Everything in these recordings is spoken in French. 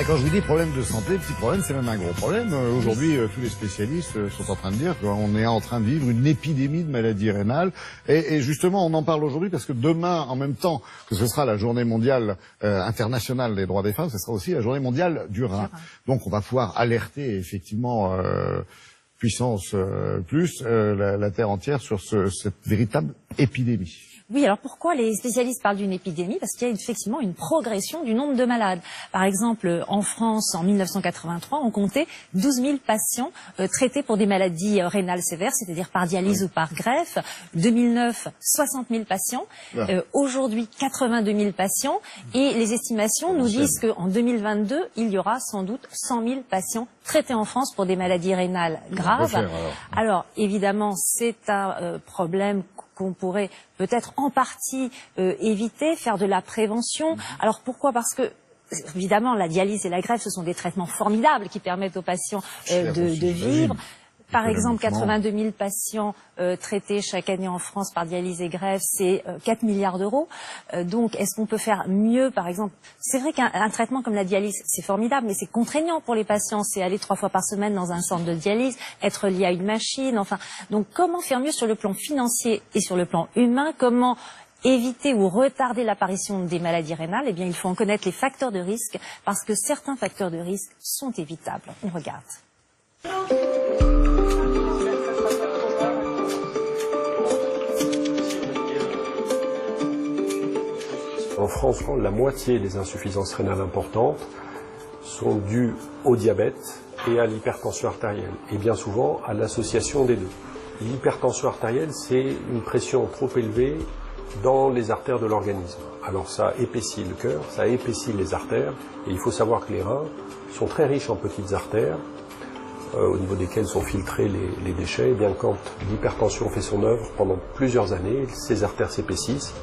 Et quand je vous dis problème de santé, petit problème, c'est même un gros problème. Aujourd'hui, tous les spécialistes sont en train de dire qu'on est en train de vivre une épidémie de maladies rénales. Et justement, on en parle aujourd'hui parce que demain, en même temps que ce sera la journée mondiale internationale des droits des femmes, ce sera aussi la journée mondiale du rein. Donc on va pouvoir alerter effectivement puissance plus la Terre entière sur cette véritable épidémie. Oui, alors pourquoi les spécialistes parlent d'une épidémie? Parce qu'il y a effectivement une progression du nombre de malades. Par exemple, en France, en 1983, on comptait 12 000 patients traités pour des maladies rénales sévères, c'est-à-dire par dialyse ou par greffe. 2009, 60 000 patients. Aujourd'hui, 82 000 patients. Et les estimations nous disent qu'en 2022, il y aura sans doute 100 000 patients traités en France pour des maladies rénales graves. Alors, évidemment, c'est un problème qu'on pourrait peut-être en partie éviter, faire de la prévention. Alors pourquoi? Parce que évidemment la dialyse et la greffe, ce sont des traitements formidables qui permettent aux patients de vivre. Par exemple, 82 000 patients traités chaque année en France par dialyse et greffe, c'est 4 milliards d'euros. Donc, est-ce qu'on peut faire mieux, par exemple? C'est vrai qu'un traitement comme la dialyse, c'est formidable, mais c'est contraignant pour les patients. C'est aller 3 fois par semaine dans un centre de dialyse, être lié à une machine, enfin. Donc, comment faire mieux sur le plan financier et sur le plan humain? Comment éviter ou retarder l'apparition des maladies rénales? Eh bien, il faut en connaître les facteurs de risque, parce que certains facteurs de risque sont évitables. On regarde. En France, la moitié des insuffisances rénales importantes sont dues au diabète et à l'hypertension artérielle, et bien souvent à l'association des deux. L'hypertension artérielle, c'est une pression trop élevée dans les artères de l'organisme. Alors ça épaissit le cœur, ça épaissit les artères, et il faut savoir que les reins sont très riches en petites artères, au niveau desquelles sont filtrés les déchets. Et bien quand l'hypertension fait son œuvre pendant plusieurs années, ces artères s'épaississent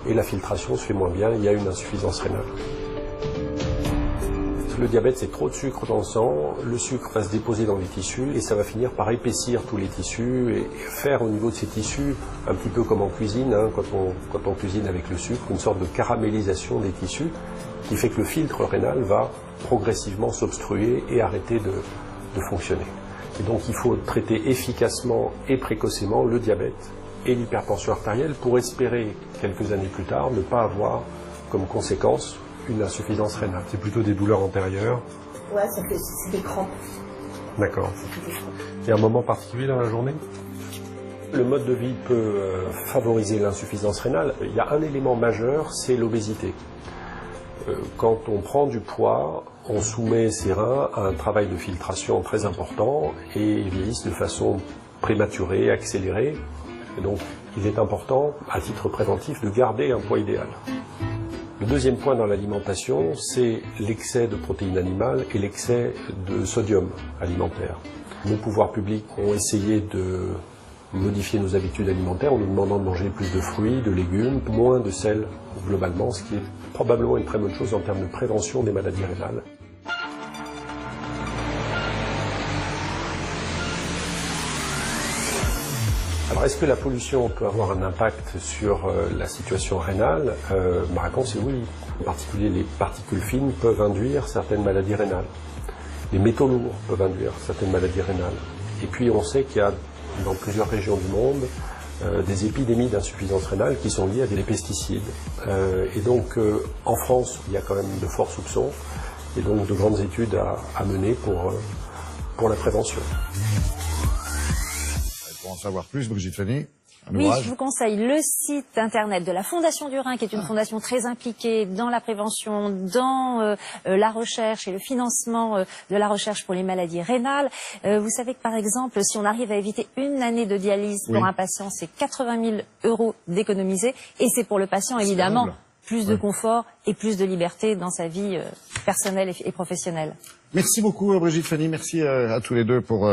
et la filtration se fait moins bien, il y a une insuffisance rénale. Le diabète, c'est trop de sucre dans le sang, le sucre va se déposer dans les tissus et ça va finir par épaissir tous les tissus et faire au niveau de ces tissus, un petit peu comme en cuisine, hein, quand on cuisine avec le sucre, une sorte de caramélisation des tissus qui fait que le filtre rénal va progressivement s'obstruer et arrêter de fonctionner. Et donc il faut traiter efficacement et précocement le diabète et l'hypertension artérielle pour espérer, quelques années plus tard, ne pas avoir comme conséquence une insuffisance rénale. C'est plutôt des douleurs antérieures? Ouais, c'est des crampes. D'accord. Il y a un moment particulier dans la journée? Le mode de vie peut favoriser l'insuffisance rénale. Il y a un élément majeur, c'est l'obésité. Quand on prend du poids, on soumet ses reins à un travail de filtration très important et ils vieillissent de façon prématurée, accélérée. Et donc, il est important, à titre préventif, de garder un poids idéal. Le deuxième point dans l'alimentation, c'est l'excès de protéines animales et l'excès de sodium alimentaire. Nos pouvoirs publics ont essayé de modifier nos habitudes alimentaires en nous demandant de manger plus de fruits, de légumes, moins de sel globalement, ce qui est probablement une très bonne chose en termes de prévention des maladies rénales. Alors, est-ce que la pollution peut avoir un impact sur la situation rénale? Ma réponse est oui. En particulier, les particules fines peuvent induire certaines maladies rénales. Les métaux lourds peuvent induire certaines maladies rénales. Et puis, on sait qu'il y a dans plusieurs régions du monde des épidémies d'insuffisance rénale qui sont liées à des pesticides. Et donc, en France, il y a quand même de forts soupçons et donc de grandes études à mener pour la prévention. Pour en savoir plus, Brigitte Fanny, oui, je vous conseille le site internet de la Fondation du Rhin, qui est une fondation très impliquée dans la prévention, dans la recherche et le financement de la recherche pour les maladies rénales. Vous savez que, par exemple, si on arrive à éviter une année de dialyse pour un patient, c'est 80 000 € d'économiser. Et c'est pour le patient, évidemment, plus de confort et plus de liberté dans sa vie personnelle et professionnelle. Merci beaucoup, Brigitte Fanny. Merci à tous les deux pour